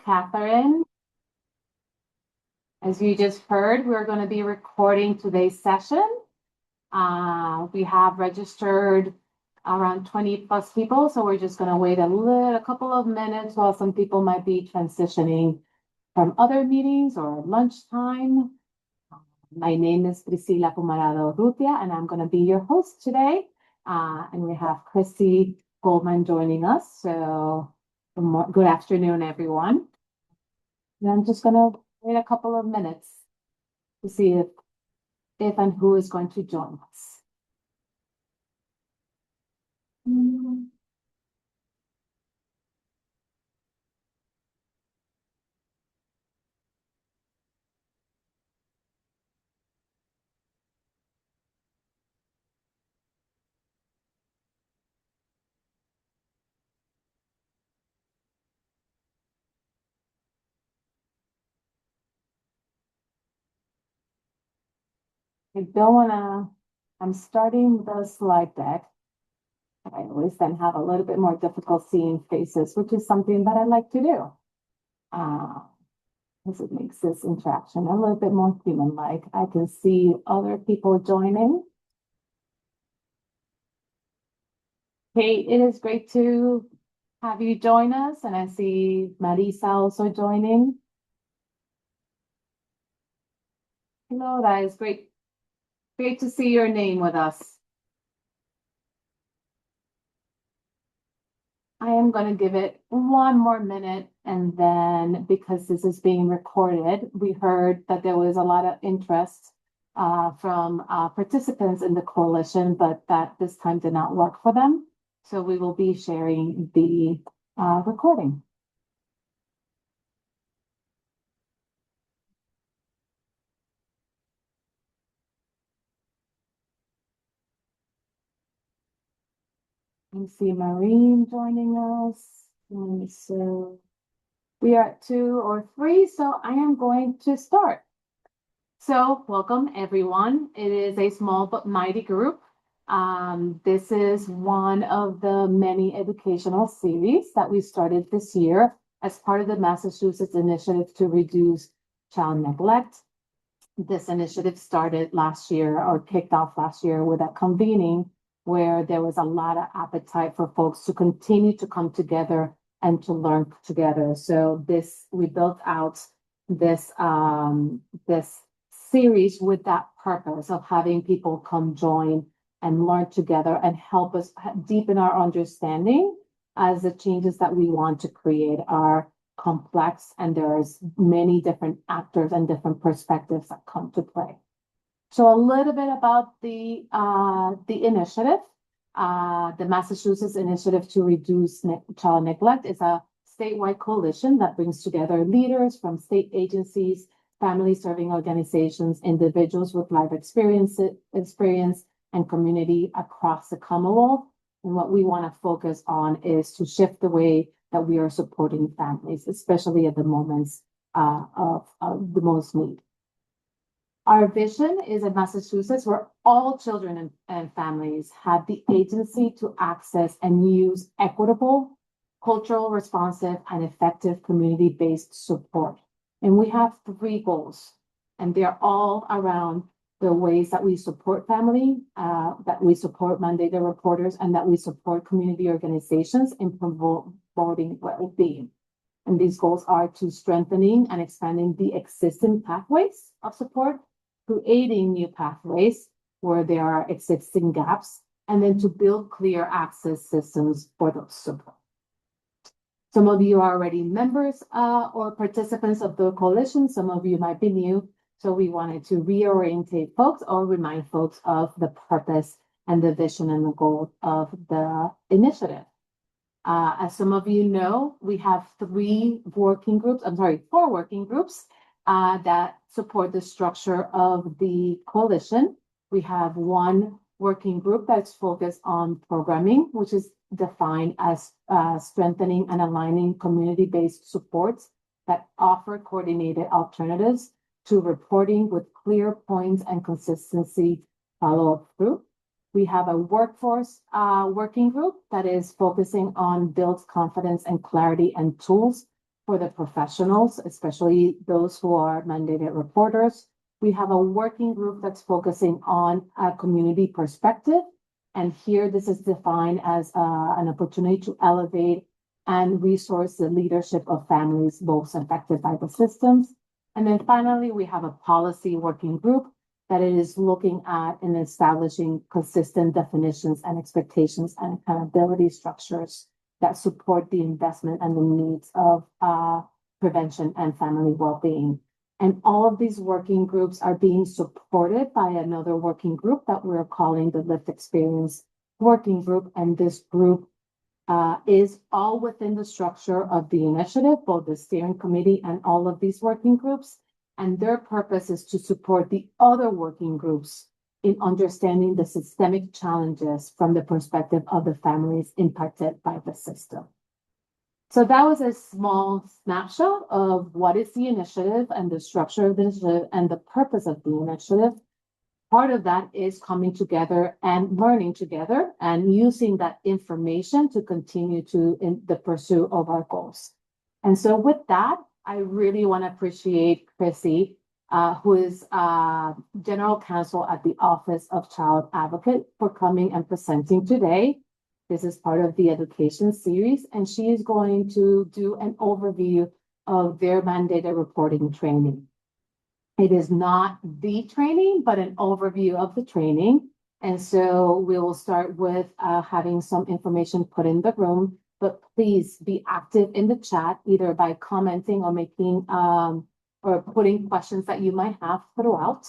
Catherine. As you just heard, we're going to be recording today's session. We have registered around 20 plus people, so we're just going to wait a couple of minutes while some people might be transitioning from other meetings or lunchtime. My name is Priscilla Pumarado Rutia, and I'm going to be your host today. And we have Crissy Goldman joining us. So good afternoon, everyone. And I'm just going to wait a couple of minutes to see if and who is going to join us. I don't want to, I'm starting the slide deck. I always then have a little bit more difficult seeing faces, which is something that I like to do. Because it makes this interaction a little bit more human-like. I can see other people joining. Kate, it is great to have you join us, and I see Marisa also joining. Hello, that is great. Great to see your name with us. I am going to give it one more minute, and then because this is being recorded, we heard that there was a lot of interest from participants in the coalition, but that this time did not work for them. So we will be sharing the recording. I see Maureen joining us. And so we are at 2 or 3, so I am going to start. So welcome everyone. It is a small but mighty group. This is one of the many educational series that we started this year as part of the Massachusetts initiative to reduce child neglect. This initiative started last year or kicked off last year with a convening where there was a lot of appetite for folks to continue to come together and to learn together. So we built out this series with that purpose of having people come join and learn together and help us deepen our understanding as the changes that we want to create are complex and there's many different actors and different perspectives that come to play. So a little bit about the initiative. The Massachusetts Initiative to Reduce Child Neglect is a statewide coalition that brings together leaders from state agencies, family serving organizations, individuals with life experience and community across the Commonwealth. And what we want to focus on is to shift the way that we are supporting families, especially at the moments of the most need. Our vision is in Massachusetts where all children and families have the agency to access and use equitable, cultural responsive, and effective community-based support. And we have 3 goals, and they're all around the ways that we support family, that we support mandated reporters, and that we support community organizations in promoting well-being. And these goals are to strengthening and expanding the existing pathways of support, creating new pathways where there are existing gaps, and then to build clear access systems for those support. Some of you are already members or participants of the coalition. Some of you might be new. So we wanted to reorientate folks or remind folks of the purpose and the vision and the goal of the initiative. As some of you know, we have 4 working groups that support the structure of the coalition. We have 1 working group that's focused on programming, which is defined as strengthening and aligning community-based supports that offer coordinated alternatives to reporting with clear points and consistency follow-up through. We have a workforce working group that is focusing on builds confidence and clarity and tools for the professionals, especially those who are mandated reporters. We have a working group that's focusing on a community perspective. And here, this is defined as an opportunity to elevate and resource the leadership of families most affected by the systems. And then finally, we have a policy working group that it is looking at and establishing consistent definitions and expectations and accountability structures that support the investment and the needs of prevention and family well-being. And all of these working groups are being supported by another working group that we're calling the Lived Experience Working Group. And this group is all within the structure of the initiative, both the steering committee and all of these working groups. And their purpose is to support the other working groups in understanding the systemic challenges from the perspective of the families impacted by the system. So that was a small snapshot of what is the initiative and the structure of the initiative and the purpose of the initiative. Part of that is coming together and learning together and using that information to continue to in the pursuit of our goals. And so with that, I really want to appreciate Crissy, who is General Counsel at the Office of Child Advocate, for coming and presenting today. This is part of the education series, and she is going to do an overview of their mandated reporting training. It is not the training, but an overview of the training. And so we will start with having some information put in the room, but please be active in the chat, either by commenting or making or putting questions that you might have throughout.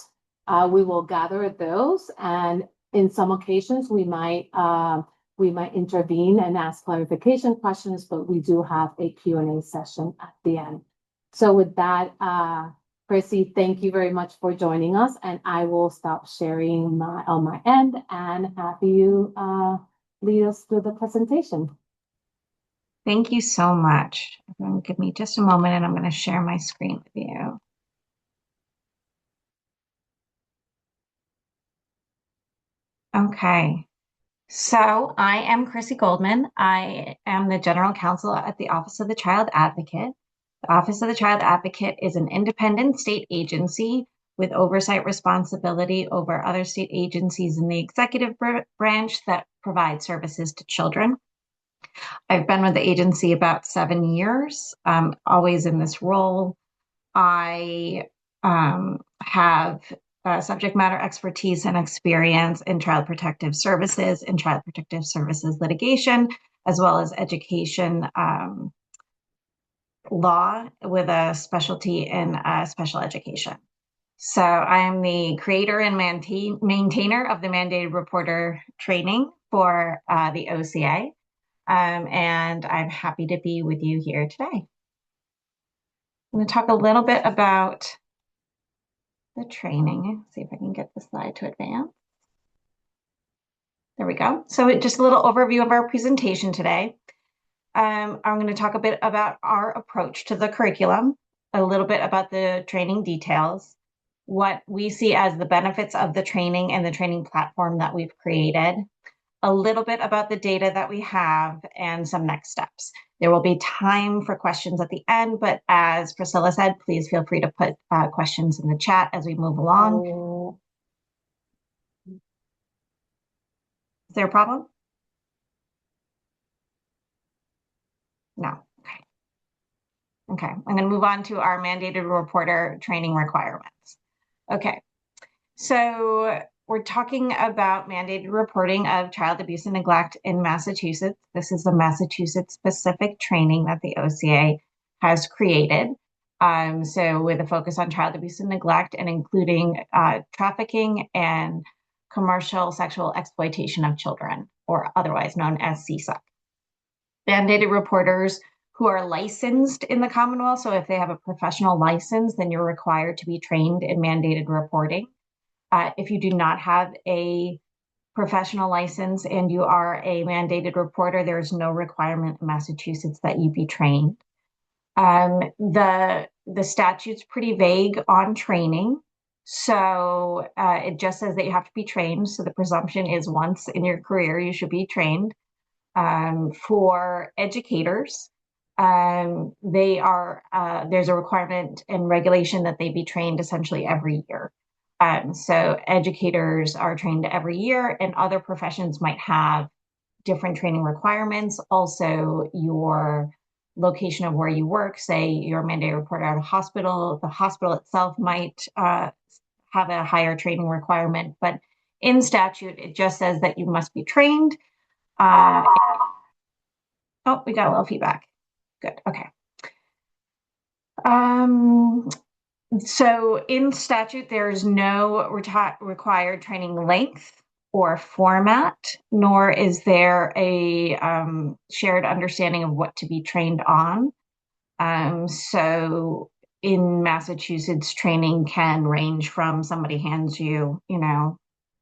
We will gather those, and in some occasions we might intervene and ask clarification questions, but we do have a Q&A session at the end. So with that, Crissy, thank you very much for joining us, and I will stop sharing on my end and have you lead us through the presentation. Thank you so much. Give me just a moment and I'm going to share my screen with you. Okay. So I am Crissy Goldman. I am the General Counsel at the Office of the Child Advocate. The Office of the Child Advocate is an independent state agency with oversight responsibility over other state agencies in the executive branch that provide services to children. I've been with the agency about 7 years, always in this role. I have subject matter expertise and experience in child protective services and child protective services litigation, as well as education law with a specialty in special education. So I am the creator and maintainer of the mandated reporter training for the OCA. And I'm happy to be with you here today. I'm going to talk a little bit about the training. See if I can get the slide to advance. There we go. So just a little overview of our presentation today. I'm going to talk a bit about our approach to the curriculum, a little bit about the training details, what we see as the benefits of the training and the training platform that we've created, a little bit about the data that we have, and some next steps. There will be time for questions at the end, but as Priscilla said, please feel free to put questions in the chat as we move along. Is there a problem? No. Okay. I'm going to move on to our mandated reporter training requirements. Okay. So we're talking about mandated reporting of child abuse and neglect in Massachusetts. This is the Massachusetts specific training that the OCA has created. So with a focus on child abuse and neglect, and including trafficking and commercial sexual exploitation of children, or otherwise known as CSEC. Mandated reporters who are licensed in the Commonwealth. So if they have a professional license, then you're required to be trained in mandated reporting. If you do not have a professional license and you are a mandated reporter, there is no requirement in Massachusetts that you be trained. The statute's pretty vague on training. So it just says that you have to be trained. So the presumption is once in your career, you should be trained. For educators, There's a requirement and regulation that they be trained essentially every year. So educators are trained every year, and other professions might have different training requirements. Also, your location of where you work, say you're a mandated reporter at a hospital, the hospital itself might have a higher training requirement, but in statute, it just says that you must be trained. Oh, we got a little feedback. Good. Okay. So in statute, there's no required training length or format, nor is there a shared understanding of what to be trained on. So in Massachusetts, training can range from somebody hands you,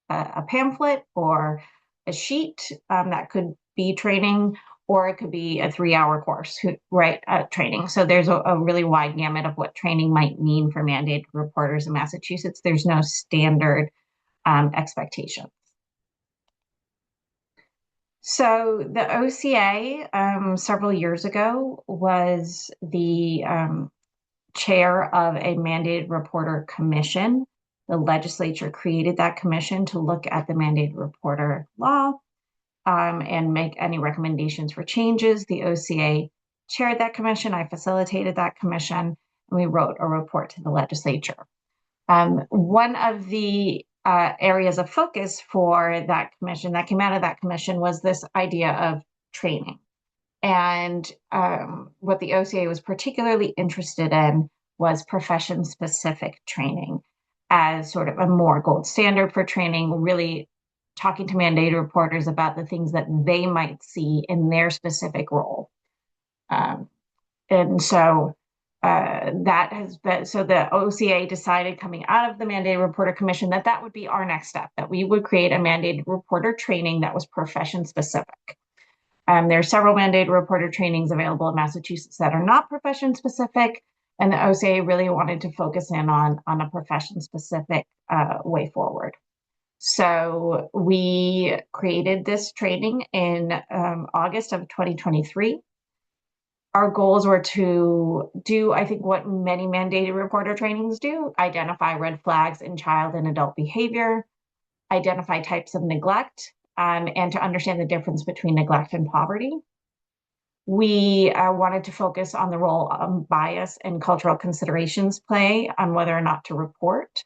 a pamphlet or a sheet that could be training, or it could be a 3-hour course, right? Training. So there's a really wide gamut of what training might mean for mandated reporters in Massachusetts. There's no standard expectation. So the OCA several years ago was the chair of a mandated reporter commission. The legislature created that commission to look at the mandated reporter law and make any recommendations for changes. The OCA chaired that commission. I facilitated that commission, and we wrote a report to the legislature. One of the areas of focus for that commission that came out of that commission was this idea of training. And what the OCA was particularly interested in was profession-specific training as sort of a more gold standard for training, really talking to mandated reporters about the things that they might see in their specific role. And so that has been, so the OCA decided coming out of the mandated reporter commission that would be our next step, that we would create a mandated reporter training that was profession-specific. There are several mandated reporter trainings available in Massachusetts that are not profession-specific, and the OCA really wanted to focus in on a profession-specific way forward. So we created this training in August of 2023. Our goals were to do, I think, what many mandated reporter trainings do: identify red flags in child and adult behavior, identify types of neglect, and to understand the difference between neglect and poverty. We wanted to focus on the role bias and cultural considerations play on whether or not to report.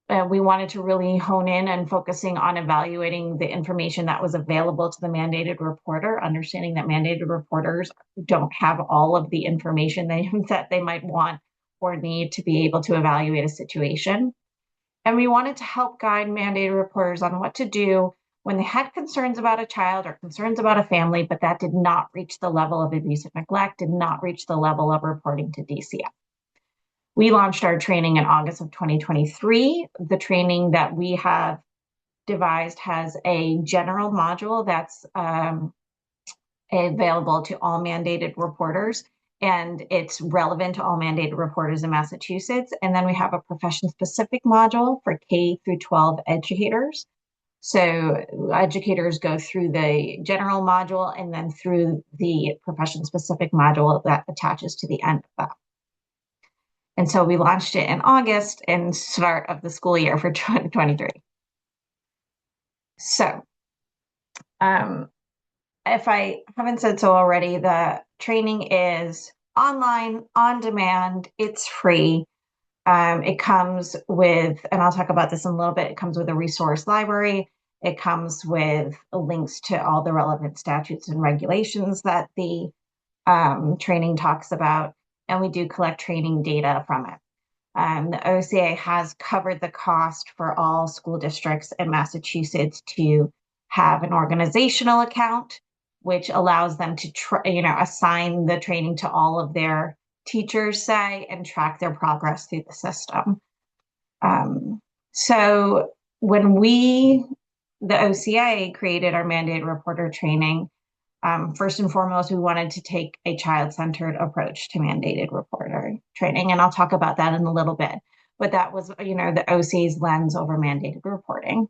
We wanted to really hone in and focusing on evaluating the information that was available to the mandated reporter, understanding that mandated reporters don't have all of the information that they might want or need to be able to evaluate a situation. And we wanted to help guide mandated reporters on what to do when they had concerns about a child or concerns about a family, but that did not reach the level of abuse and neglect, did not reach the level of reporting to DCF. We launched our training in August of 2023. The training that we have devised has a general module that's available to all mandated reporters, and it's relevant to all mandated reporters in Massachusetts. And then we have a profession-specific module for K through 12 educators. So educators go through the general module and then through the profession-specific module that attaches to the end of that. And so we launched it in August and start of the school year for 2023. So if I haven't said so already, the training is online, on demand, it's free. It comes with, and I'll talk about this in a little bit, it comes with a resource library. It comes with links to all the relevant statutes and regulations that the training talks about, and we do collect training data from it. The OCA has covered the cost for all school districts in Massachusetts to have an organizational account, which allows them to assign the training to all of their teachers, say, and track their progress through the system. So when the OCA created our mandated reporter training, first and foremost, we wanted to take a child-centered approach to mandated reporter training, and I'll talk about that in a little bit. But that was, the OCA's lens over mandated reporting.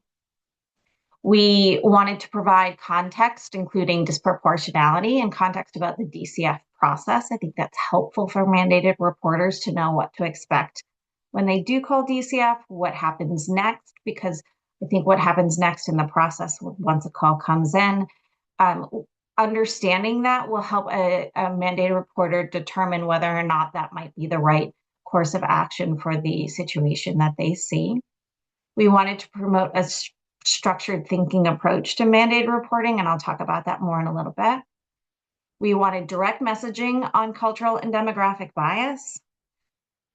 We wanted to provide context, including disproportionality and context about the DCF process. I think that's helpful for mandated reporters to know what to expect when they do call DCF, what happens next, because I think what happens next in the process once a call comes in, understanding that will help a mandated reporter determine whether or not that might be the right course of action for the situation that they see. We wanted to promote a structured thinking approach to mandated reporting, and I'll talk about that more in a little bit. We wanted direct messaging on cultural and demographic bias.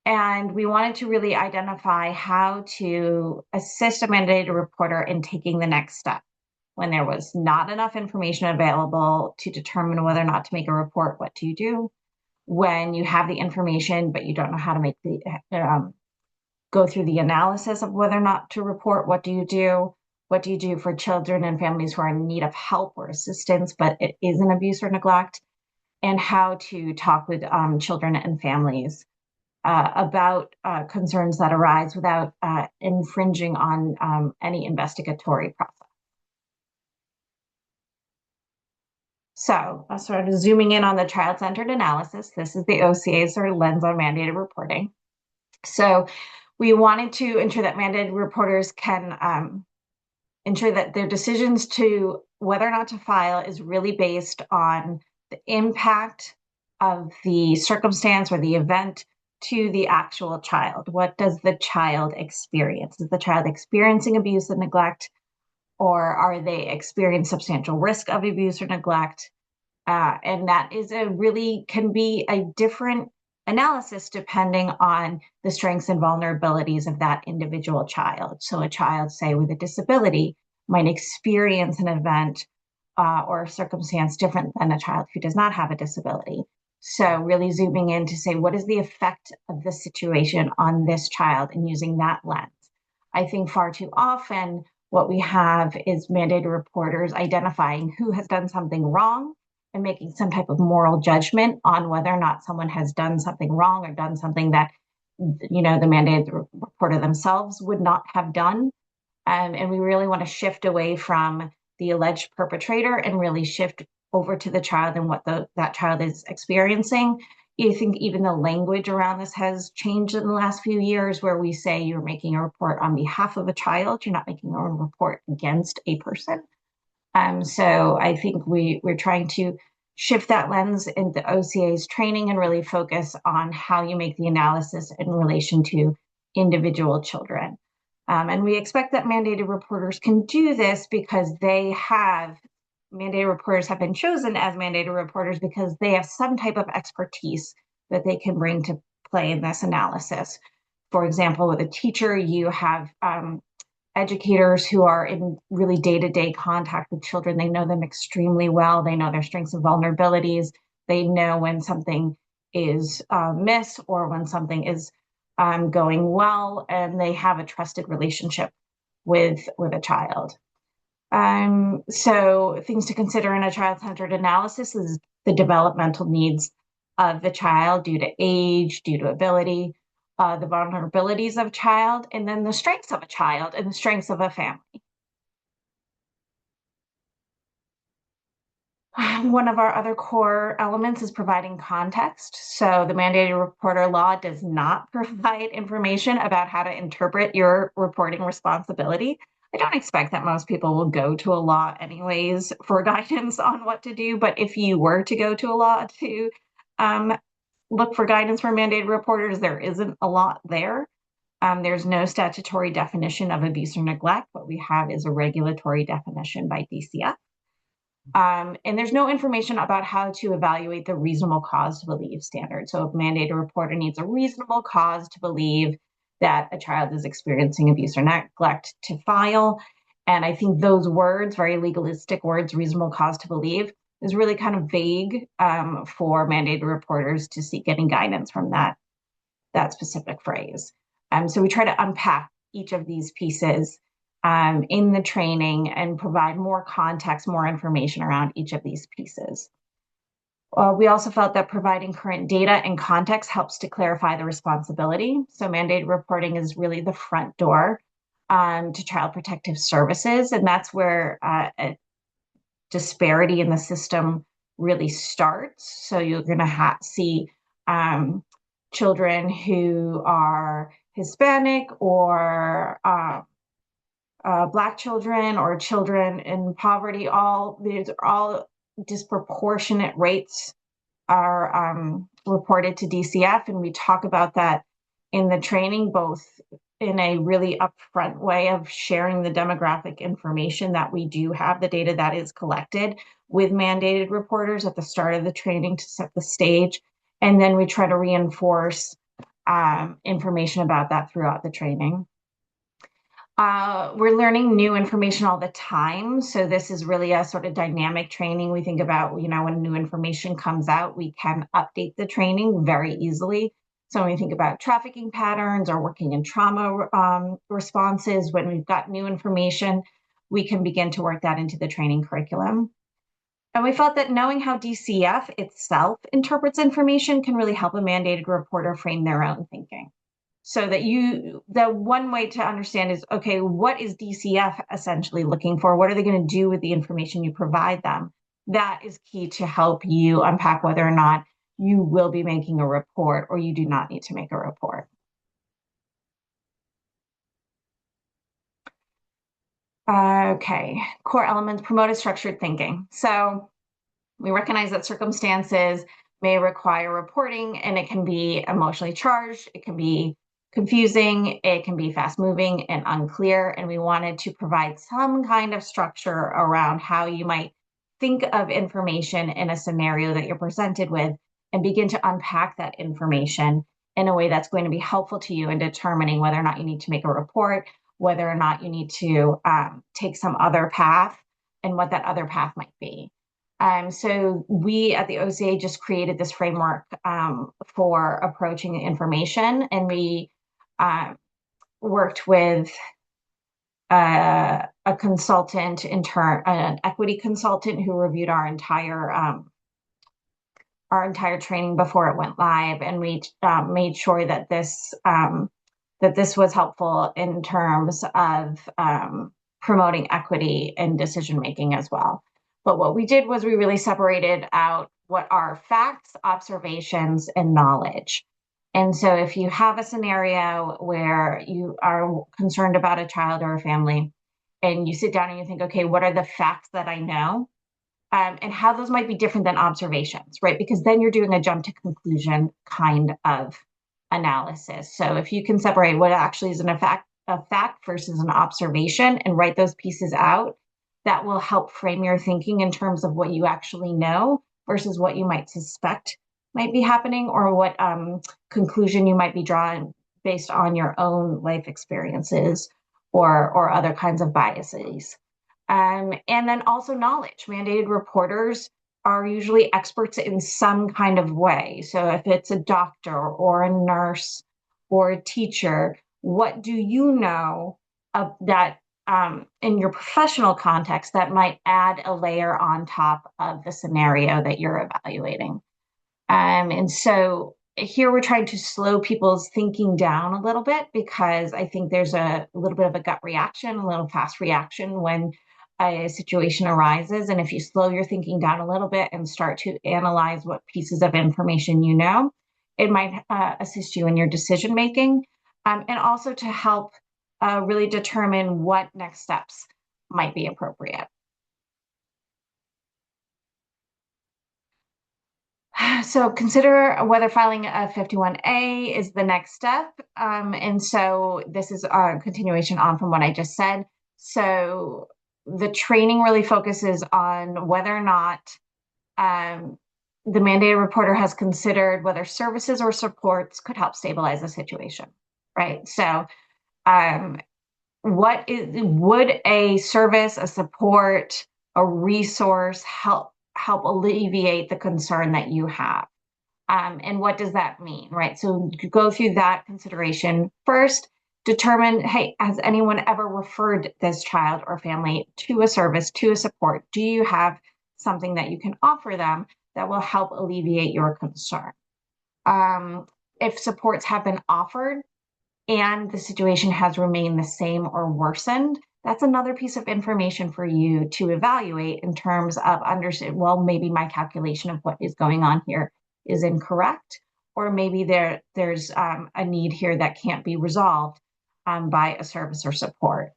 And we wanted to really identify how to assist a mandated reporter in taking the next step. When there was not enough information available to determine whether or not to make a report, what do you do? When you have the information, but you don't know how to make the go through the analysis of whether or not to report, what do you do? What do you do for children and families who are in need of help or assistance, but it is an abuse or neglect? And how to talk with children and families about concerns that arise without infringing on any investigatory process. So sort of zooming in on the child-centered analysis, this is the OCA sort of lens on mandated reporting. So we wanted to ensure that mandated reporters can ensure that their decisions to whether or not to file is really based on the impact of the circumstance or the event to the actual child. What does the child experience? Is the child experiencing abuse and neglect, or are they experiencing substantial risk of abuse or neglect? And that is can be a different analysis depending on the strengths and vulnerabilities of that individual child. So a child, say, with a disability might experience an event or a circumstance different than a child who does not have a disability. So really zooming in to say, what is the effect of the situation on this child, and using that lens. I think far too often what we have is mandated reporters identifying who has done something wrong and making some type of moral judgment on whether or not someone has done something wrong or done something that, the mandated reporter themselves would not have done. And we really want to shift away from the alleged perpetrator and really shift over to the child and what that child is experiencing. I think even the language around this has changed in the last few years, where we say you're making a report on behalf of a child, you're not making a report against a person. So I think we're trying to shift that lens in the OCA's training and really focus on how you make the analysis in relation to individual children. And we expect that mandated reporters can do this because mandated reporters have been chosen as mandated reporters because they have some type of expertise that they can bring to play in this analysis. For example, with a teacher, you have educators who are in really day-to-day contact with children. They know them extremely well. They know their strengths and vulnerabilities. They know when something is amiss or when something is going well, and they have a trusted relationship with a child. So things to consider in a child-centered analysis is the developmental needs of the child due to age, due to ability, the vulnerabilities of a child, and then the strengths of a child and the strengths of a family. One of our other core elements is providing context. So the mandated reporter law does not provide information about how to interpret your reporting responsibility. I don't expect that most people will go to a law anyways for guidance on what to do, but if you were to go to a law to look for guidance for mandated reporters, there isn't a lot there. There's no statutory definition of abuse or neglect. What we have is a regulatory definition by DCF. And there's no information about how to evaluate the reasonable cause to believe standard. So if mandated reporter needs a reasonable cause to believe that a child is experiencing abuse or neglect to file. And I think those words, very legalistic words, reasonable cause to believe, is really kind of vague for mandated reporters to seek getting guidance from that specific phrase. So we try to unpack each of these pieces in the training and provide more context, more information around each of these pieces. We also felt that providing current data and context helps to clarify the responsibility. So mandated reporting is really the front door to child protective services, and that's where a disparity in the system really starts. So you're going to see children who are Hispanic or Black children or children in poverty. These are all disproportionate rates are reported to DCF, and we talk about that in the training, both in a really upfront way of sharing the demographic information that we do have, the data that is collected with mandated reporters at the start of the training to set the stage. And then we try to reinforce information about that throughout the training. We're learning new information all the time. So this is really a sort of dynamic training. We think about, when new information comes out, we can update the training very easily. So when we think about trafficking patterns or working in trauma responses, when we've got new information, we can begin to work that into the training curriculum. And we felt that knowing how DCF itself interprets information can really help a mandated reporter frame their own thinking. So that the one way to understand is, okay, what is DCF essentially looking for? What are they going to do with the information you provide them? That is key to help you unpack whether or not you will be making a report or you do not need to make a report. Okay, core elements, promote structured thinking. So we recognize that circumstances may require reporting, and it can be emotionally charged, it can be confusing, it can be fast moving and unclear. And we wanted to provide some kind of structure around how you might think of information in a scenario that you're presented with and begin to unpack that information in a way that's going to be helpful to you in determining whether or not you need to make a report, whether or not you need to take some other path, and what that other path might be. So we at the OCA just created this framework for approaching information, and we worked with a consultant, an equity consultant who reviewed our entire training before it went live, and we made sure that this was helpful in terms of promoting equity in decision making as well. But what we did was we really separated out what are facts, observations, and knowledge. And so if you have a scenario where you are concerned about a child or a family, and you sit down and you think, okay, what are the facts that I know? And how those might be different than observations, right? Because then you're doing a jump to conclusion kind of analysis. So if you can separate what actually is a fact versus an observation and write those pieces out, that will help frame your thinking in terms of what you actually know versus what you might suspect might be happening, or what conclusion you might be drawing based on your own life experiences or other kinds of biases. And then also knowledge. Mandated reporters are usually experts in some kind of way. So if it's a doctor or a nurse or a teacher, what do you know that in your professional context that might add a layer on top of the scenario that you're evaluating? And so here we're trying to slow people's thinking down a little bit, because I think there's a little bit of a gut reaction, a little fast reaction when a situation arises. And if you slow your thinking down a little bit and start to analyze what pieces of information you know, it might assist you in your decision making, and also to help really determine what next steps might be appropriate. So consider whether filing a 51A is the next step. And so this is a continuation on from what I just said. So the training really focuses on whether or not the mandated reporter has considered whether services or supports could help stabilize the situation, right? So would a service, a support, a resource help alleviate the concern that you have? And what does that mean, right? So go through that consideration first, determine, hey, has anyone ever referred this child or family to a service, to a support? Do you have something that you can offer them that will help alleviate your concern? If supports have been offered and the situation has remained the same or worsened, that's another piece of information for you to evaluate in terms of understand, well, maybe my calculation of what is going on here is incorrect, or maybe there's a need here that can't be resolved by a service or support.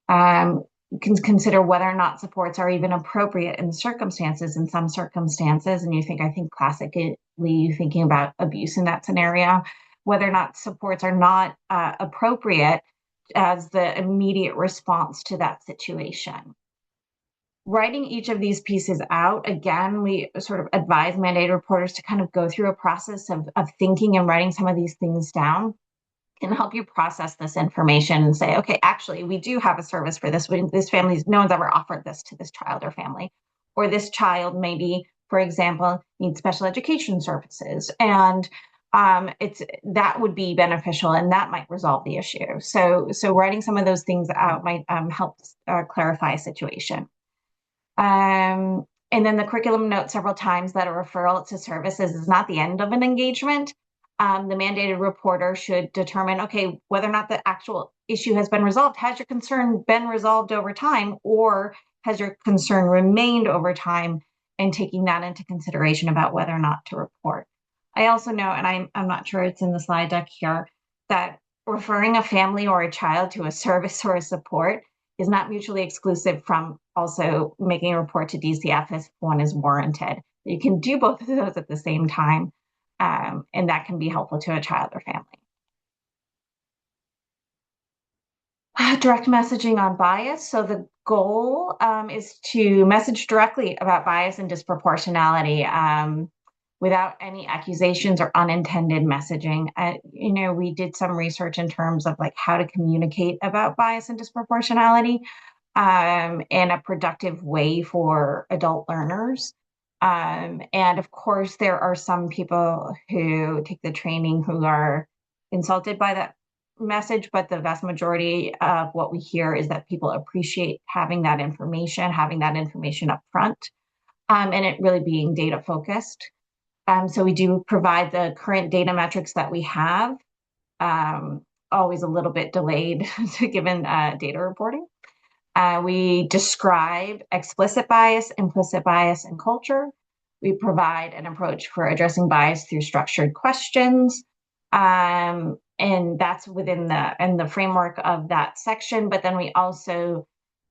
You can consider whether or not supports are even appropriate in circumstances. In some circumstances, and I think classically thinking about abuse in that scenario, whether or not supports are not appropriate as the immediate response to that situation. Writing each of these pieces out, again, we sort of advise mandated reporters to kind of go through a process of thinking and writing some of these things down, can help you process this information and say, okay, actually, we do have a service for this. This family, no one's ever offered this to this child or family. Or this child maybe, for example, needs special education services. And that would be beneficial and that might resolve the issue. So writing some of those things out might help clarify a situation. And then the curriculum notes several times that a referral to services is not the end of an engagement. The mandated reporter should determine, okay, whether or not the actual issue has been resolved. Has your concern been resolved over time, or has your concern remained over time, and taking that into consideration about whether or not to report. I also know, and I'm not sure it's in the slide deck here, that referring a family or a child to a service or a support is not mutually exclusive from also making a report to DCF if one is warranted. You can do both of those at the same time, and that can be helpful to a child or family. Direct messaging on bias. So the goal is to message directly about bias and disproportionality without any accusations or unintended messaging. We did some research in terms of like how to communicate about bias and disproportionality in a productive way for adult learners. And of course, there are some people who take the training who are insulted by that message, but the vast majority of what we hear is that people appreciate having that information up front, and it really being data focused. So we do provide the current data metrics that we have, always a little bit delayed given data reporting. We describe explicit bias, implicit bias, and culture. We provide an approach for addressing bias through structured questions. And that's within the framework of that section. But then we also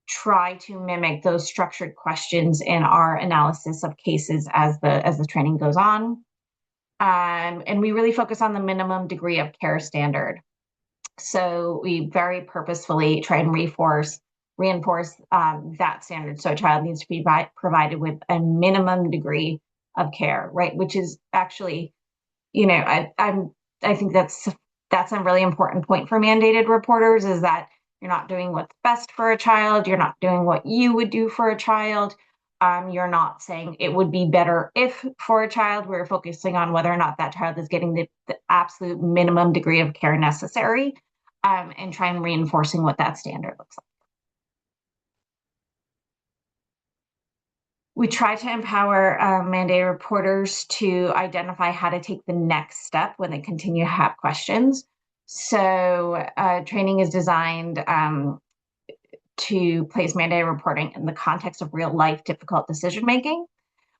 try to mimic those structured questions in our analysis of cases as the training goes on. And we really focus on the minimum degree of care standard. So we very purposefully try and reinforce that standard. So a child needs to be provided with a minimum degree of care, right? Which is actually, I think that's a really important point for mandated reporters, is that you're not doing what's best for a child. You're not doing what you would do for a child. You're not saying it would be better if for a child. We're focusing on whether or not that child is getting the absolute minimum degree of care necessary, and try and reinforcing what that standard looks like. We try to empower mandated reporters to identify how to take the next step when they continue to have questions. So training is designed to place mandated reporting in the context of real life difficult decision making.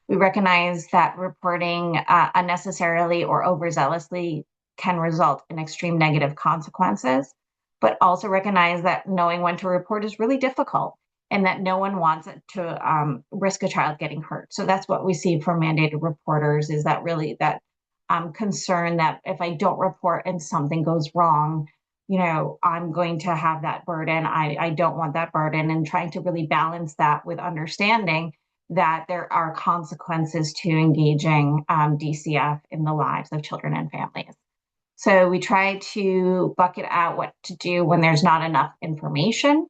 We recognize that reporting unnecessarily or overzealously can result in extreme negative consequences, but also recognize that knowing when to report is really difficult, and that no one wants it to risk a child getting hurt. So that's what we see from mandated reporters, is that really that concern that if I don't report and something goes wrong, I'm going to have that burden. I don't want that burden, and trying to really balance that with understanding that there are consequences to engaging DCF in the lives of children and families. So we try to bucket out what to do when there's not enough information,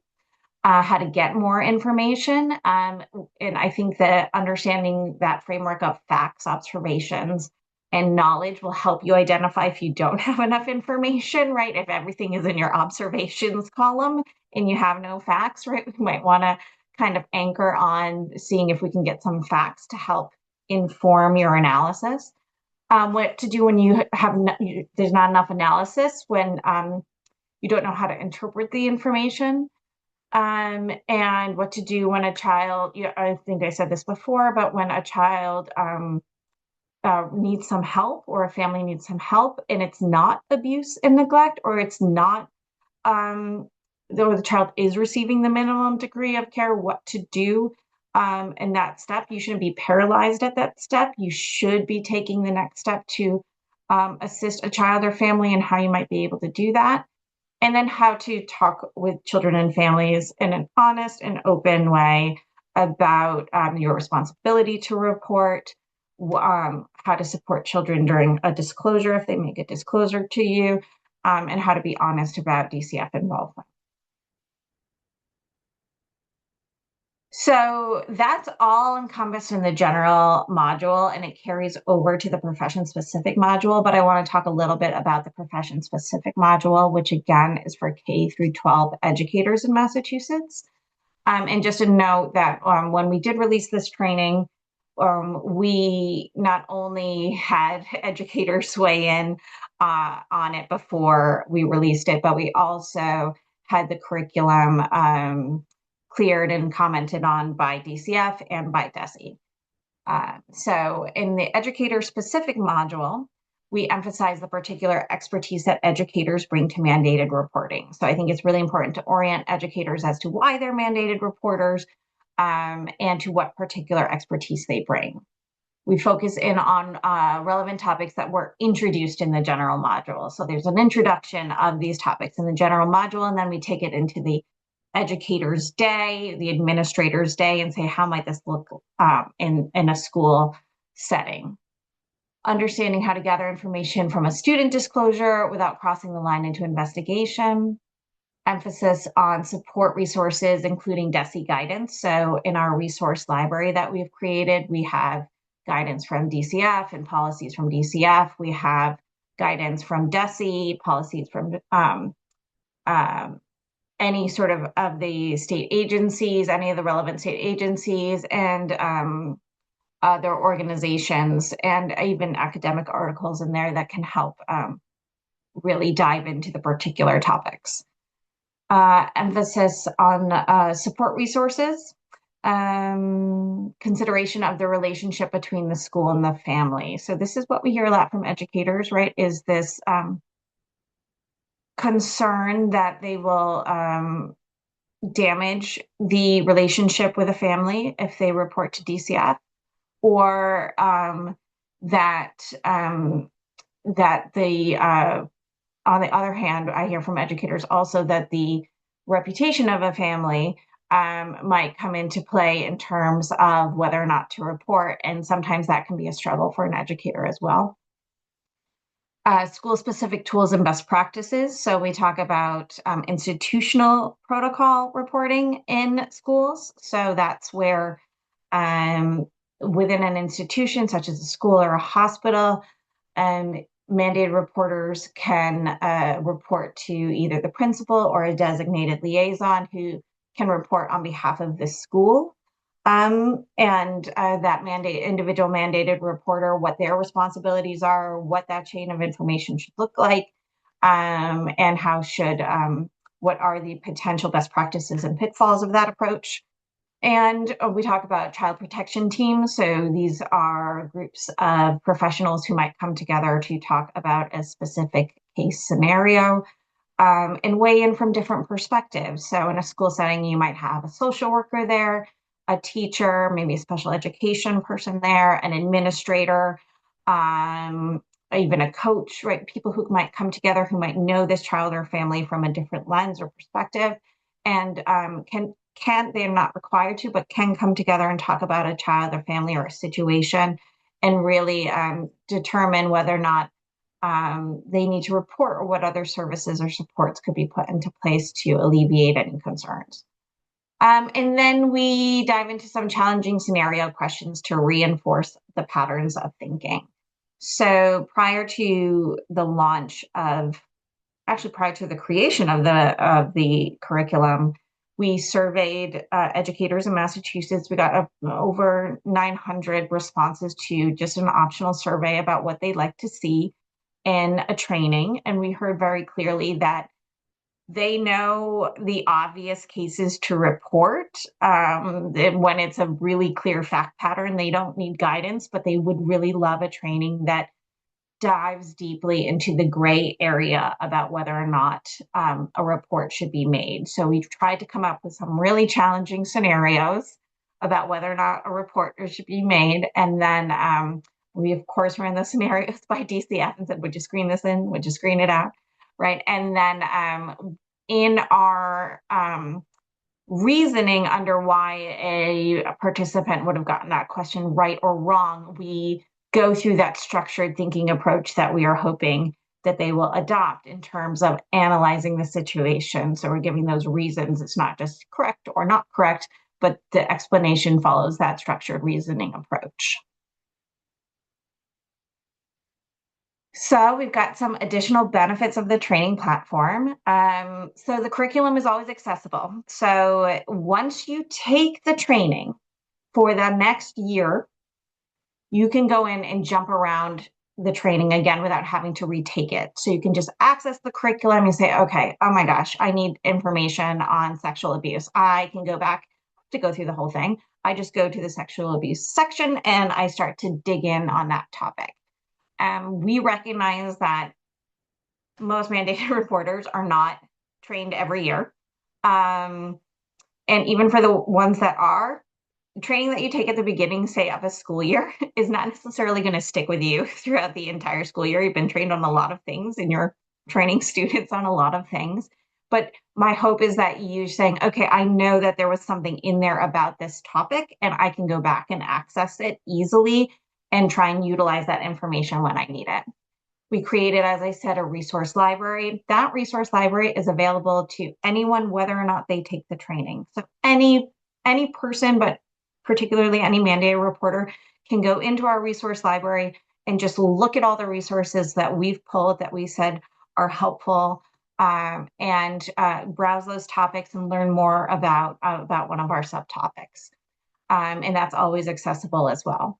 how to get more information. And I think that understanding that framework of facts, observations, and knowledge will help you identify if you don't have enough information, right? If everything is in your observations column and you have no facts, right? We might want to kind of anchor on seeing if we can get some facts to help inform your analysis. What to do when you have there's not enough analysis, when you don't know how to interpret the information. and what to do when a child, I think I said this before, but when a child needs some help, or a family needs some help, and it's not abuse and neglect, or it's not, though the child is receiving the minimum degree of care, what to do in that step. You shouldn't be paralyzed at that step. You should be taking the next step to assist a child or family, and how you might be able to do that. And then how to talk with children and families in an honest and open way about your responsibility to report, how to support children during a disclosure if they make a disclosure to you, and how to be honest about DCF involvement. So that's all encompassed in the general module, and it carries over to the profession-specific module. But I want to talk a little bit about the profession-specific module, which again is for K through 12 educators in Massachusetts. And just a note that when we did release this training, we not only had educators weigh in on it before we released it, but we also had the curriculum cleared and commented on by DCF and by DESE. So in the educator-specific module, we emphasize the particular expertise that educators bring to mandated reporting. So I think it's really important to orient educators as to why they're mandated reporters, and to what particular expertise they bring. We focus in on relevant topics that were introduced in the general module. So there's an introduction of these topics in the general module, and then we take it into the educator's day, the administrator's day, and say, how might this look in a school setting? Understanding how to gather information from a student disclosure without crossing the line into investigation. Emphasis on support resources, including DESE guidance. So in our resource library that we've created, we have guidance from DCF and policies from DCF. We have guidance from DESE, policies from any sort of the state agencies, any of the relevant state agencies, and other organizations, and even academic articles in there that can help really dive into the particular topics. Emphasis on support resources, consideration of the relationship between the school and the family. So this is what we hear a lot from educators, right? Is this concern that they will damage the relationship with a family if they report to DCF, or that the on the other hand, I hear from educators also that the reputation of a family might come into play in terms of whether or not to report, and sometimes that can be a struggle for an educator as well. School-specific tools and best practices. So we talk about institutional protocol reporting in schools. So that's where within an institution, such as a school or a hospital, mandated reporters can report to either the principal or a designated liaison who can report on behalf of the school. And that individual mandated reporter, what their responsibilities are, what that chain of information should look like, and how should, what are the potential best practices and pitfalls of that approach. And we talk about child protection teams. So these are groups of professionals who might come together to talk about a specific case scenario, and weigh in from different perspectives. So in a school setting, you might have a social worker there, a teacher, maybe a special education person there, an administrator, even a coach, right? People who might come together who might know this child or family from a different lens or perspective, and they're not required to, but can come together and talk about a child or family or a situation, and really determine whether or not they need to report, or what other services or supports could be put into place to alleviate any concerns. And then we dive into some challenging scenario questions to reinforce the patterns of thinking. So prior to the creation of the curriculum, we surveyed educators in Massachusetts. We got over 900 responses to just an optional survey about what they'd like to see in a training. And we heard very clearly that They know the obvious cases to report. When it's a really clear fact pattern, they don't need guidance, but they would really love a training that dives deeply into the gray area about whether or not a report should be made. So we've tried to come up with some really challenging scenarios about whether or not a report should be made. And then we, of course, ran the scenarios by DCF and said, would you screen this in? Would you screen it out? Right. And then in our reasoning under why a participant would have gotten that question right or wrong, we go through that structured thinking approach that we are hoping that they will adopt in terms of analyzing the situation. So we're giving those reasons. It's not just correct or not correct, but the explanation follows that structured reasoning approach. So we've got some additional benefits of the training platform. So the curriculum is always accessible. So once you take the training for the next year, you can go in and jump around the training again without having to retake it. So you can just access the curriculum and say, okay, oh my gosh, I need information on sexual abuse. I can go back to go through the whole thing. I just go to the sexual abuse section and I start to dig in on that topic. We recognize that most mandated reporters are not trained every year. And even for the ones that are, training that you take at the beginning, say, of a school year is not necessarily going to stick with you throughout the entire school year. You've been trained on a lot of things and you're training students on a lot of things. But my hope is that you saying, okay, I know that there was something in there about this topic and I can go back and access it easily and try and utilize that information when I need it. We created, as I said, a resource library. That resource library is available to anyone, whether or not they take the training. So any person, but particularly any mandated reporter, can go into our resource library and just look at all the resources that we've pulled that we said are helpful, and browse those topics and learn more about one of our subtopics. And that's always accessible as well.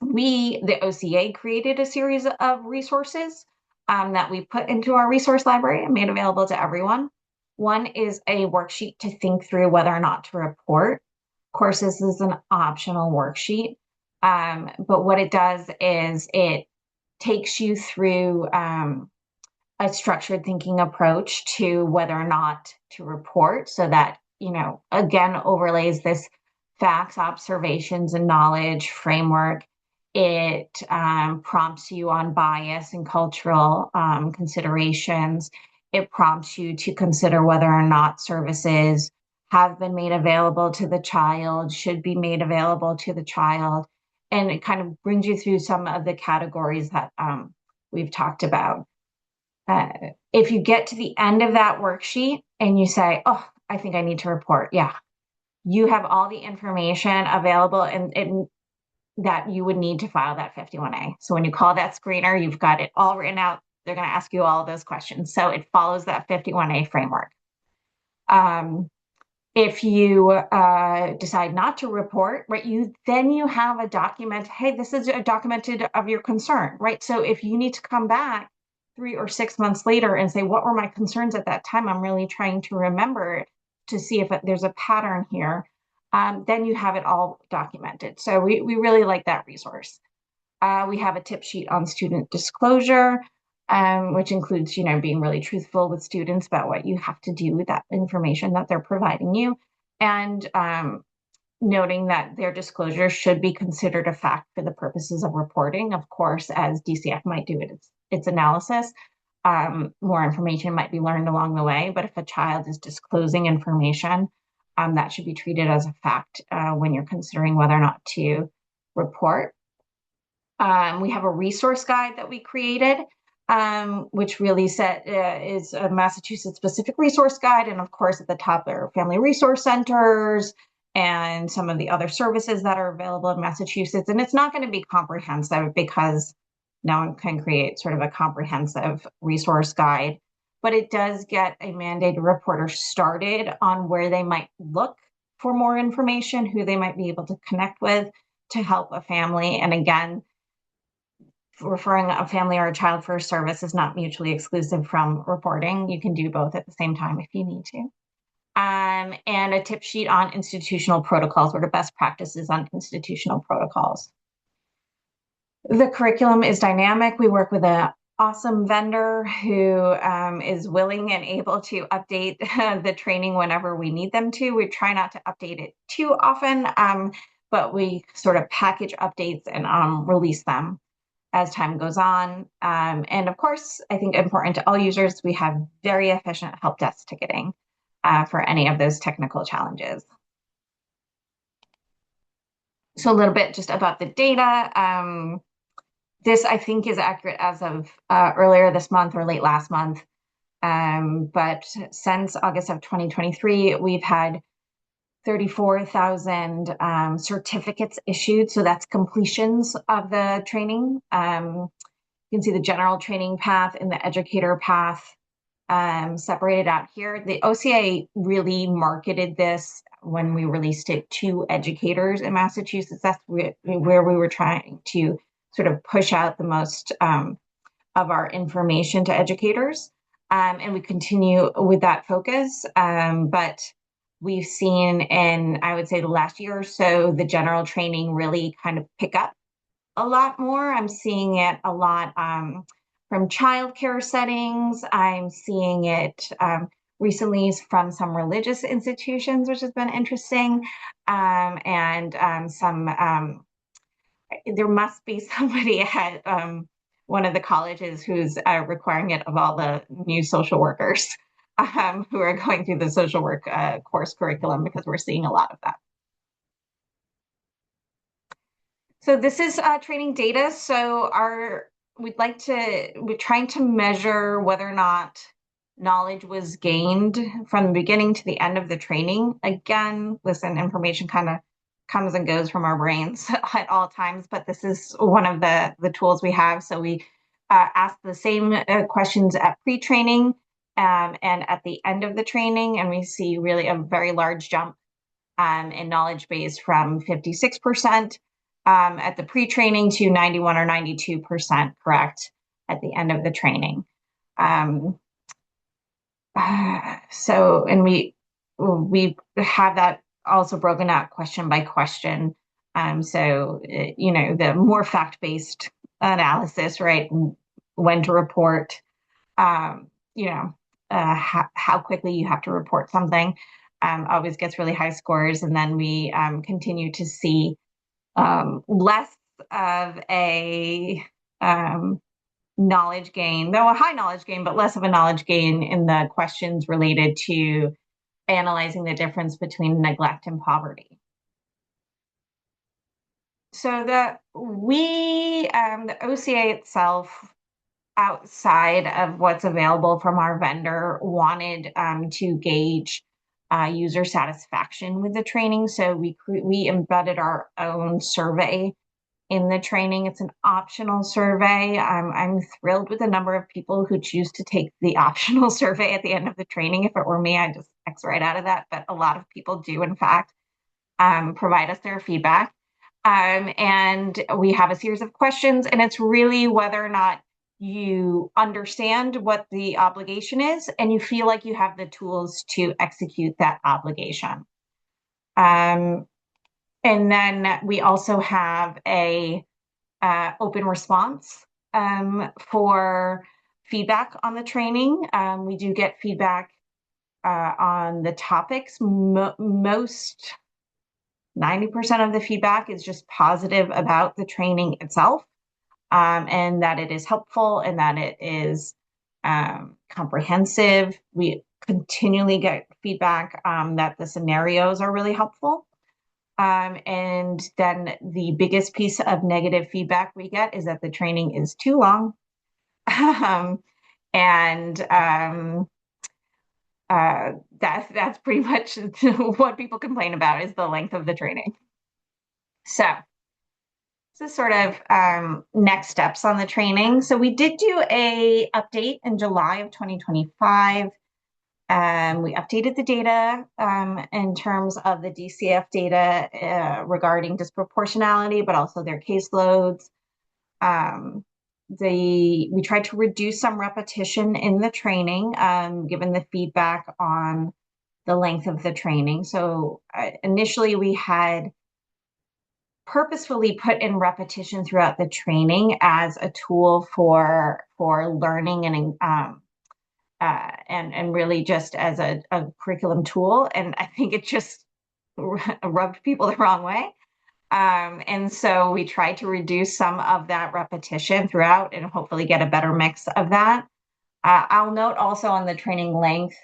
The OCA, created a series of resources that we put into our resource library and made available to everyone. One is a worksheet to think through whether or not to report. Of course, this is an optional worksheet, but what it does is it takes you through a structured thinking approach to whether or not to report, so that, again, overlays this facts, observations, and knowledge framework. It prompts you on bias and cultural considerations. It prompts you to consider whether or not services have been made available to the child, should be made available to the child. And it kind of brings you through some of the categories that we've talked about. If you get to the end of that worksheet and you say, oh, I think I need to report, yeah, you have all the information available and that you would need to file that 51A. So when you call that screener, you've got it all written out. They're going to ask you all those questions. So it follows that 51A framework. If you decide not to report, right, then you have a document. Hey, this is a documented of your concern, right? So if you need to come back 3 or 6 months later and say, what were my concerns at that time? I'm really trying to remember to see if there's a pattern here. Then you have it all documented. So we really like that resource. We have a tip sheet on student disclosure, which includes, being really truthful with students about what you have to do with that information that they're providing you, and noting that their disclosure should be considered a fact for the purposes of reporting. Of course, as DCF might do its analysis, more information might be learned along the way. But if a child is disclosing information, that should be treated as a fact when you're considering whether or not to report. We have a resource guide that we created, which really is a Massachusetts-specific resource guide. And of course, at the top, there are family resource centers and some of the other services that are available in Massachusetts. And it's not going to be comprehensive because no one can create sort of a comprehensive resource guide, but it does get a mandated reporter started on where they might look for more information, who they might be able to connect with to help a family. And again, referring a family or a child for a service is not mutually exclusive from reporting. You can do both at the same time if you need to. And a tip sheet on institutional protocols, what are best practices on institutional protocols. The curriculum is dynamic. We work with an awesome vendor who is willing and able to update the training whenever we need them to. We try not to update it too often, but we sort of package updates and release them as time goes on. And of course, I think important to all users, we have very efficient help desk ticketing for any of those technical challenges. So a little bit just about the data. This, I think, is accurate as of earlier this month or late last month. But since August of 2023, we've had 34,000 certificates issued. So that's completions of the training. You can see the general training path and the educator path separated out here. The OCA really marketed this when we released it to educators in Massachusetts. That's where we were trying to sort of push out the most of our information to educators. And we continue with that focus. But we've seen in, I would say, the last year or so, the general training really kind of pick up a lot more. I'm seeing it a lot from childcare settings. I'm seeing it recently from some religious institutions, which has been interesting. And there must be somebody at one of the colleges who's requiring it of all the new social workers who are going through the social work course curriculum, because we're seeing a lot of that. So this is training data. So we're trying to measure whether or not knowledge was gained from the beginning to the end of the training. Again, listen, information kind of comes and goes from our brains at all times, but this is one of the tools we have. So we ask the same questions at pre-training and at the end of the training, and we see really a very large jump in knowledge base from 56% at the pre-training to 91 or 92% correct at the end of the training. So, and we have that also broken out question by question. So, the more fact-based analysis, right? When to report, how quickly you have to report something, always gets really high scores. And then we continue to see less of a knowledge gain, though a high knowledge gain, but less of a knowledge gain in the questions related to analyzing the difference between neglect and poverty. So the OCA itself, outside of what's available from our vendor, wanted to gauge user satisfaction with the training. So we embedded our own survey in the training. It's an optional survey. I'm thrilled with the number of people who choose to take the optional survey at the end of the training. If it were me, I'd just X right out of that. But a lot of people do, in fact, provide us their feedback. And we have a series of questions, and it's really whether or not you understand what the obligation is and you feel like you have the tools to execute that obligation. And then we also have a open response for feedback on the training. We do get feedback on the topics. Most 90% of the feedback is just positive about the training itself, and that it is helpful and that it is comprehensive. We continually get feedback that the scenarios are really helpful. And then the biggest piece of negative feedback we get is that the training is too long. That's pretty much what people complain about, is the length of the training. So this is sort of next steps on the training. So we did do a update in July of 2025. We updated the data in terms of the DCF data regarding disproportionality, but also their caseloads. we tried to reduce some repetition in the training, given the feedback on the length of the training. So initially we had purposefully put in repetition throughout the training as a tool for learning and really just as a curriculum tool. And I think it just rubbed people the wrong way. And so we tried to reduce some of that repetition throughout and hopefully get a better mix of that. I'll note also on the training length,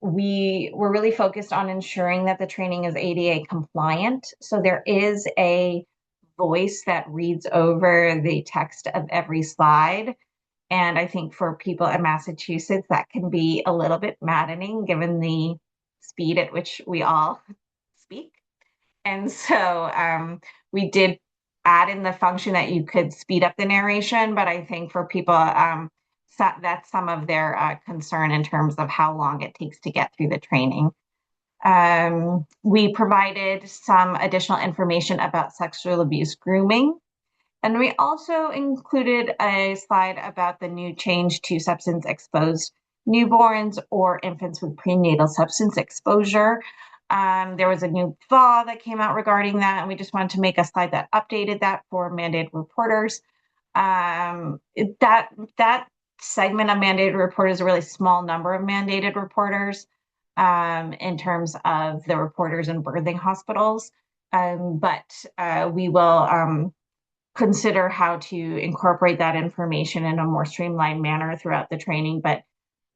we were really focused on ensuring that the training is ADA compliant. So there is a voice that reads over the text of every slide. And I think for people in Massachusetts, that can be a little bit maddening given the speed at which we all speak. And so we did add in the function that you could speed up the narration, but I think for people, that's some of their concern in terms of how long it takes to get through the training. We provided some additional information about sexual abuse grooming. And we also included a slide about the new change to substance exposed newborns or infants with prenatal substance exposure. There was a new law that came out regarding that, and we just wanted to make a slide that updated that for mandated reporters. That segment of mandated reporters is a really small number of mandated reporters in terms of the reporters in birthing hospitals. But we will consider how to incorporate that information in a more streamlined manner throughout the training. But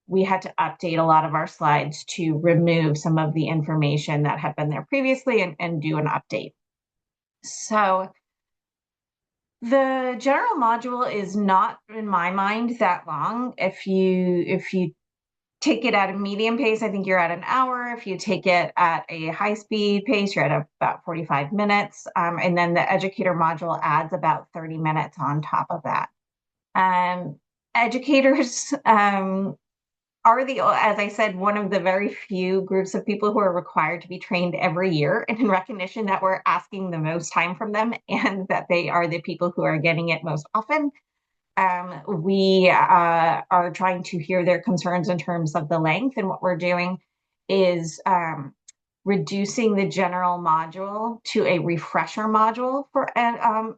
we had to update a lot of our slides to remove some of the information that had been there previously and do an update. So the general module is not, in my mind, that long. If you take it at a medium pace, I think you're at an hour. If you take it at a high speed pace, you're at about 45 minutes. And then the educator module adds about 30 minutes on top of that. Educators are as I said, one of the very few groups of people who are required to be trained every year, and in recognition that we're asking the most time from them and that they are the people who are getting it most often. We are trying to hear their concerns in terms of the length, and what we're doing is reducing the general module to a refresher module for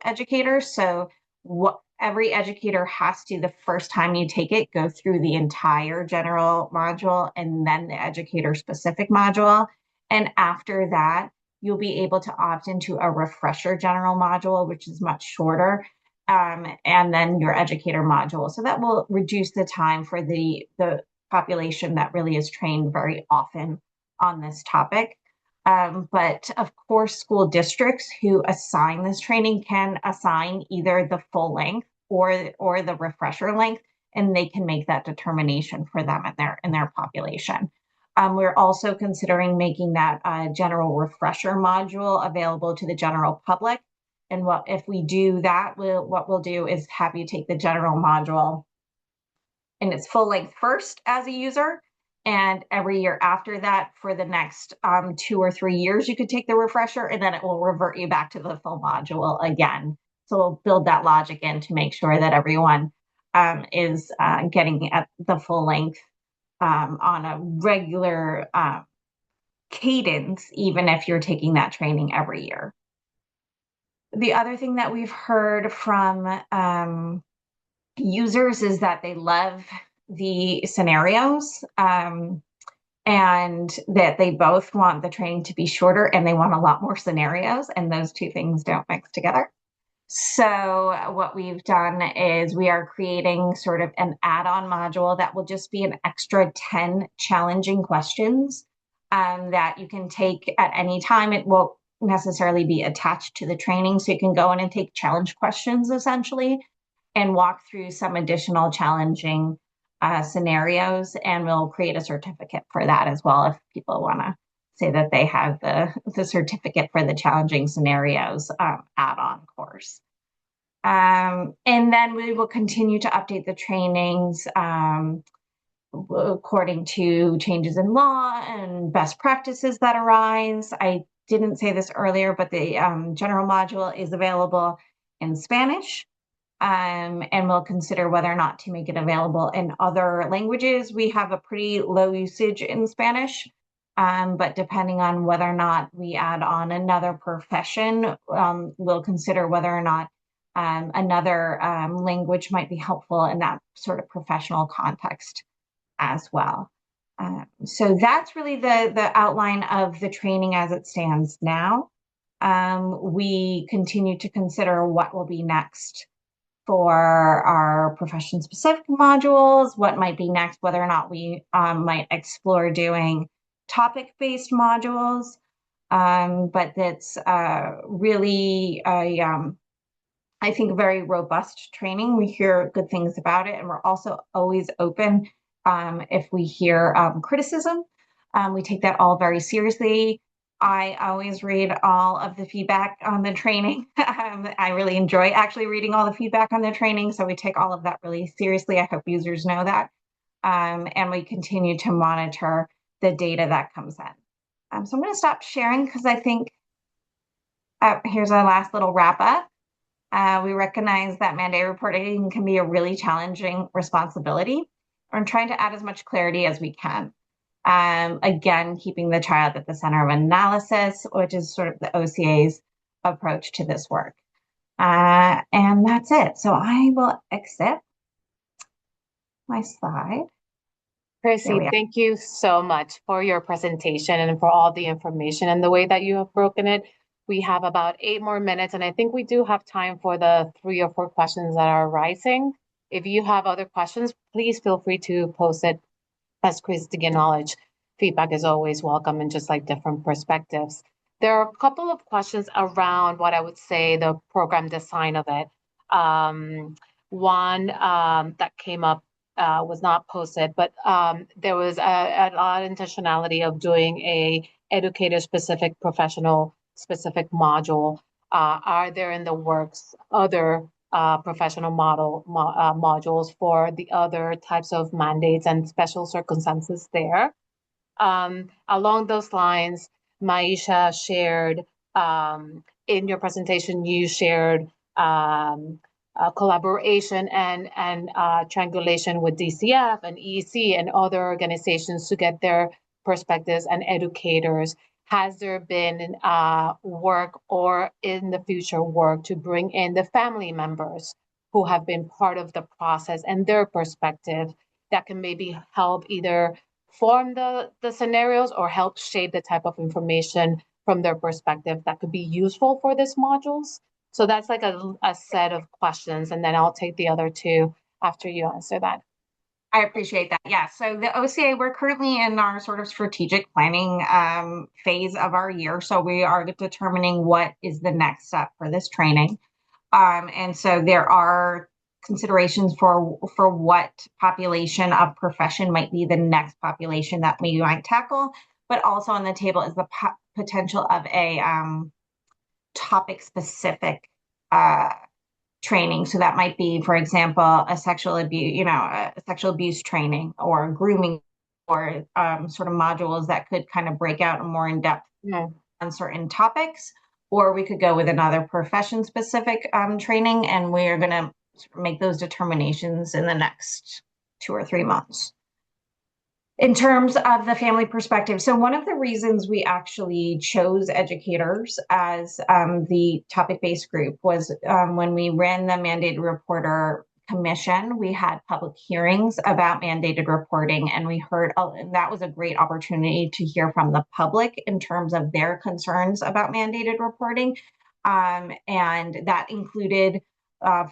educators. So what every educator has to, the first time you take it, go through the entire general module and then the educator specific module. And after that, you'll be able to opt into a refresher general module, which is much shorter. And then your educator module. So that will reduce the time for the population that really is trained very often on this topic. But of course, school districts who assign this training can assign either the full length or the refresher length, and they can make that determination for them in their population. We're also considering making that general refresher module available to the general public. And if we do that, what we'll do is have you take the general module in its full length first as a user. And every year after that, for the next 2 or 3 years, you could take the refresher, and then it will revert you back to the full module again. So we'll build that logic in to make sure that everyone is getting at the full length on a regular cadence, even if you're taking that training every year. The other thing that we've heard from users is that they love the scenarios and that they both want the training to be shorter and they want a lot more scenarios, and those two things don't mix together. So what we've done is we are creating sort of an add-on module that will just be an extra 10 challenging questions that you can take at any time. It won't necessarily be attached to the training, so you can go in and take challenge questions essentially and walk through some additional challenging scenarios, and we'll create a certificate for that as well if people want to say that they have the certificate for the challenging scenarios add-on course. And then we will continue to update the trainings according to changes in law and best practices that arise. I didn't say this earlier, but the general module is available in Spanish, and we'll consider whether or not to make it available in other languages. We have a pretty low usage in Spanish, but depending on whether or not we add on another profession, we'll consider whether or not another language might be helpful in that sort of professional context as well. So that's really the outline of the training as it stands now. We continue to consider what will be next for our profession-specific modules, what might be next, whether or not we might explore doing topic-based modules. But that's really I think, very robust training. We hear good things about it, and we're also always open if we hear criticism. We take that all very seriously. I always read all of the feedback on the training. I really enjoy actually reading all the feedback on the training, so we take all of that really seriously. I hope users know that. And we continue to monitor the data that comes in. So I'm going to stop sharing because I think here's our last little wrap up. We recognize that mandated reporting can be a really challenging responsibility. We're trying to add as much clarity as we can. Again, keeping the child at the center of analysis, which is sort of the OCA's approach to this work. And that's it. So I will exit my slide. Crissy, thank you so much for your presentation and for all the information and the way that you have broken it. We have about 8 more minutes, and I think we do have time for the 3 or 4 questions that are arising. If you have other questions, please feel free to post it as Chris to get knowledge. Feedback is always welcome and just like different perspectives. There are a couple of questions around what I would say the program design of it. One that came up was not posted, but there was a lot of intentionality of doing a educator-specific, professional-specific module. Are there in the works other professional modules for the other types of mandates and special circumstances there? Along those lines, Maisha shared in your presentation, you shared collaboration and triangulation with DCF and EEC and other organizations to get their perspectives and educators. Has there been work or in the future work to bring in the family members who have been part of the process and their perspective that can maybe help either form the scenarios or help shape the type of information from their perspective that could be useful for these modules? So that's like a set of questions, and then I'll take the other 2 after you answer that. I appreciate that. Yeah. So the OCA, we're currently in our sort of strategic planning phase of our year. So we are determining what is the next step for this training. And so there are considerations for what population of profession might be the next population that we might tackle, but also on the table is the potential of a topic specific training. So that might be, for example, a sexual abuse training or grooming or sort of modules that could kind of break out more in depth on certain topics. Or we could go with another profession specific training, and we are going to make those determinations in the next 2 or 3 months. In terms of the family perspective, so one of the reasons we actually chose educators as the topic-based group was when we ran the mandated reporter commission, we had public hearings about mandated reporting, and we heard, and that was a great opportunity to hear from the public in terms of their concerns about mandated reporting. And that included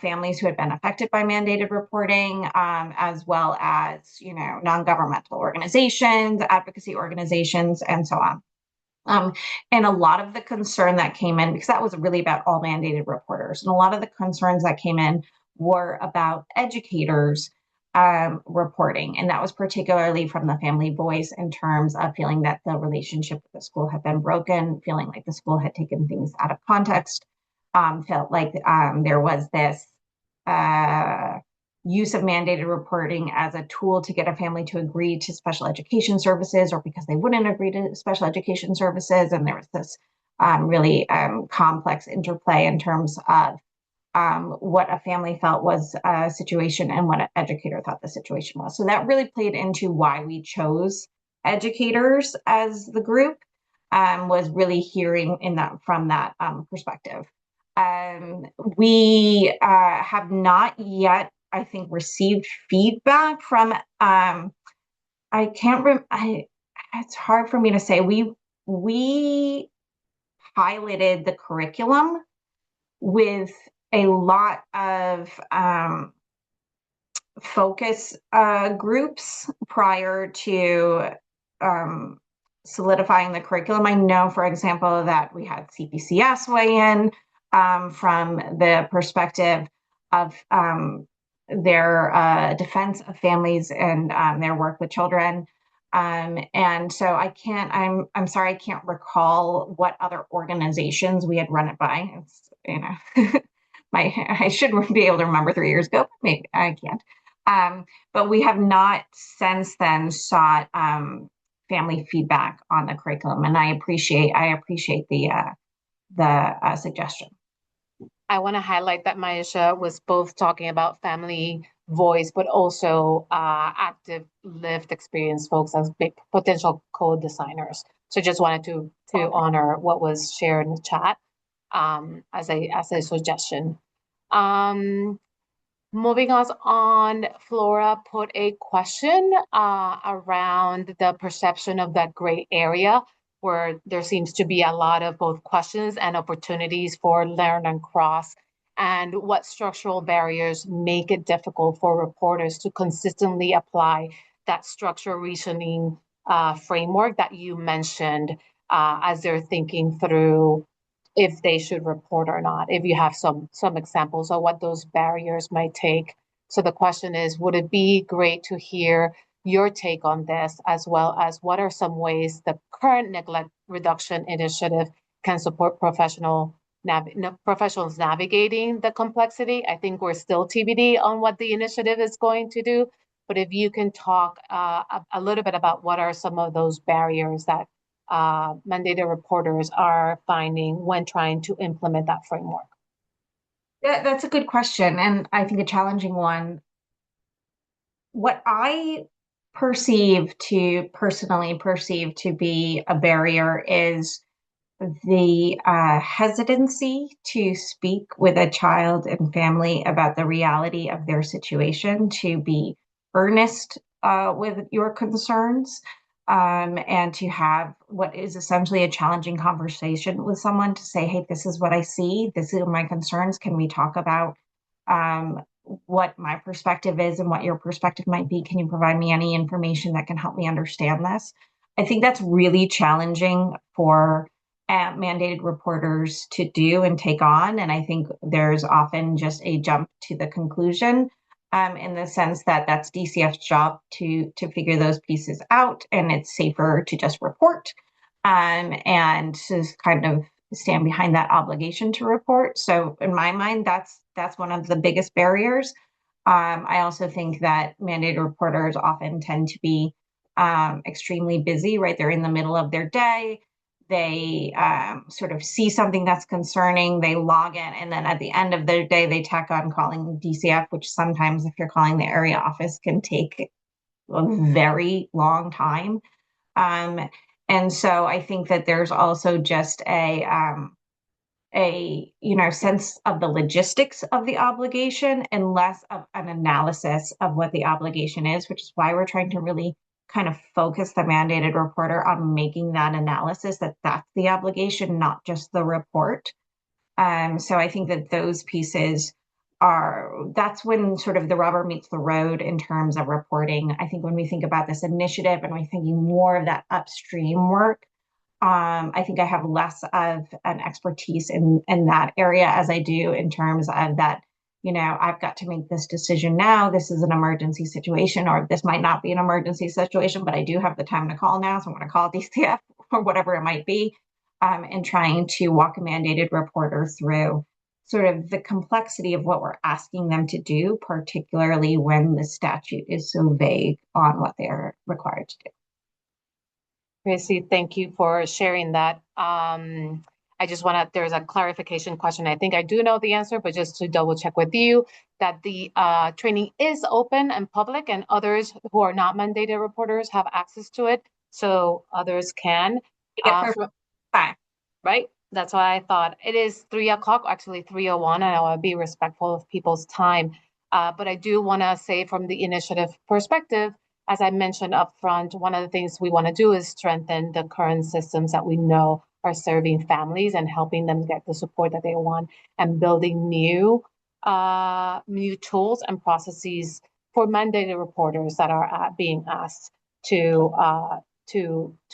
families who had been affected by mandated reporting, as well as, non-governmental organizations, advocacy organizations, and so on. And a lot of the concern that came in, because that was really about all mandated reporters, and a lot of the concerns that came in were about educators reporting. And that was particularly from the family voice in terms of feeling that the relationship with the school had been broken, feeling like the school had taken things out of context, felt like there was this use of mandated reporting as a tool to get a family to agree to special education services, or because they wouldn't agree to special education services. And there was this really complex interplay in terms of what a family felt was a situation and what an educator thought the situation was. So that really played into why we chose educators as the group, was really hearing in that from that perspective. We have not yet, I think, received feedback from. I can't. It's hard for me to say. We piloted the curriculum with a lot of focus groups prior to solidifying the curriculum. I know, for example, that we had CPCS weigh in from the perspective of their defense of families and their work with children. And so I'm sorry, I can't recall what other organizations we had run it by. It's, I should be able to remember 3 years ago, but maybe I can't. But we have not since then sought family feedback on the curriculum, and I appreciate the suggestion. I want to highlight that Maisha was both talking about family voice, but also active lived experience folks as big potential co-designers. So just wanted to honor what was shared in the chat as a suggestion. Moving us on, Flora put a question around the perception of that gray area where there seems to be a lot of both questions and opportunities for learn and cross, and what structural barriers make it difficult for reporters to consistently apply that structural reasoning framework that you mentioned as they're thinking through if they should report or not, if you have some examples of what those barriers might take. So the question is, would it be great to hear your take on this, as well as what are some ways the current neglect reduction initiative can support professionals navigating the complexity? I think we're still TBD on what the initiative is going to do, but if you can talk a little bit about what are some of those barriers that mandated reporters are finding when trying to implement that framework? Yeah, that's a good question, and I think a challenging one. What I personally perceive to be a barrier is the hesitancy to speak with a child and family about the reality of their situation, to be earnest with your concerns, and to have what is essentially a challenging conversation with someone to say, hey, this is what I see, this are my concerns. Can we talk about what my perspective is and what your perspective might be? Can you provide me any information that can help me understand this? I think that's really challenging for mandated reporters to do and take on. And I think there's often just a jump to the conclusion in the sense that that's DCF's job to figure those pieces out, and it's safer to just report and to kind of stand behind that obligation to report. So in my mind, that's one of the biggest barriers. I also think that mandated reporters often tend to be extremely busy, right? They're in the middle of their day. They sort of see something that's concerning, they log in, and then at the end of their day, they tack on calling DCF, which sometimes, if you're calling the area office, can take a very long time. And so I think that there's also just a sense of the logistics of the obligation and less of an analysis of what the obligation is, which is why we're trying to really kind of focus the mandated reporter on making that analysis, that that's the obligation, not just the report. So I think that those pieces that's when sort of the rubber meets the road in terms of reporting. I think when we think about this initiative and we're thinking more of that upstream work, I think I have less of an expertise in that area as I do in terms of that, I've got to make this decision now. This is an emergency situation, or this might not be an emergency situation, but I do have the time to call now. So I'm going to call DCF or whatever it might be, and trying to walk a mandated reporter through sort of the complexity of what we're asking them to do, particularly when the statute is so vague on what they're required to do. Crissy, thank you for sharing that. I just want to, there's a clarification question. I think I do know the answer, but just to double check with you that the training is open and public, and others who are not mandated reporters have access to it. So others can. Fine. Right? That's why I thought it is 3 o'clock, actually 3:01, and I want to be respectful of people's time. But I do want to say from the initiative perspective, as I mentioned up front, one of the things we want to do is strengthen the current systems that we know are serving families and helping them get the support that they want, and building new tools and processes for mandated reporters that are being asked to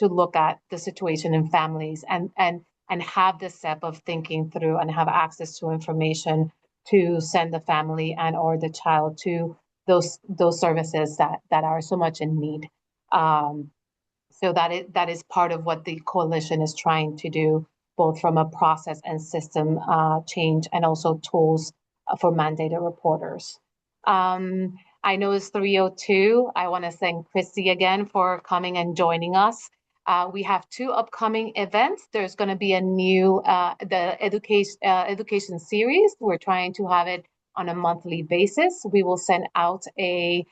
look at the situation in families and have the step of thinking through and have access to information to send the family and or the child to those services that are so much in need. So that is part of what the coalition is trying to do, both from a process and system change, and also tools for mandated reporters. I know it's 3:02. I want to thank Crissy again for coming and joining us. We have 2 upcoming events. There's going to be a new the education series. We're trying to have it on a monthly basis. We will send out a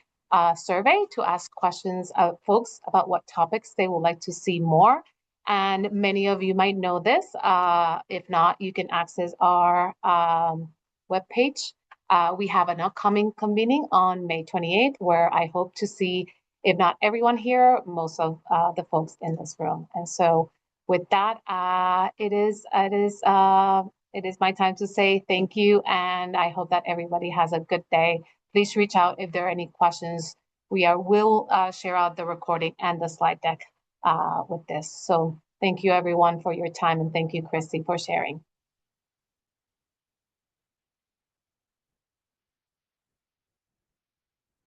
survey to ask questions of folks about what topics they would like to see more. And many of you might know this. If not, you can access our webpage. We have an upcoming convening on May 28th, where I hope to see, if not everyone here, most of the folks in this room. And so with that, it is my time to say thank you, and I hope that everybody has a good day. Please reach out if there are any questions. We'll share out the recording and the slide deck with this. So thank you everyone for your time, and thank you, Crissy, for sharing.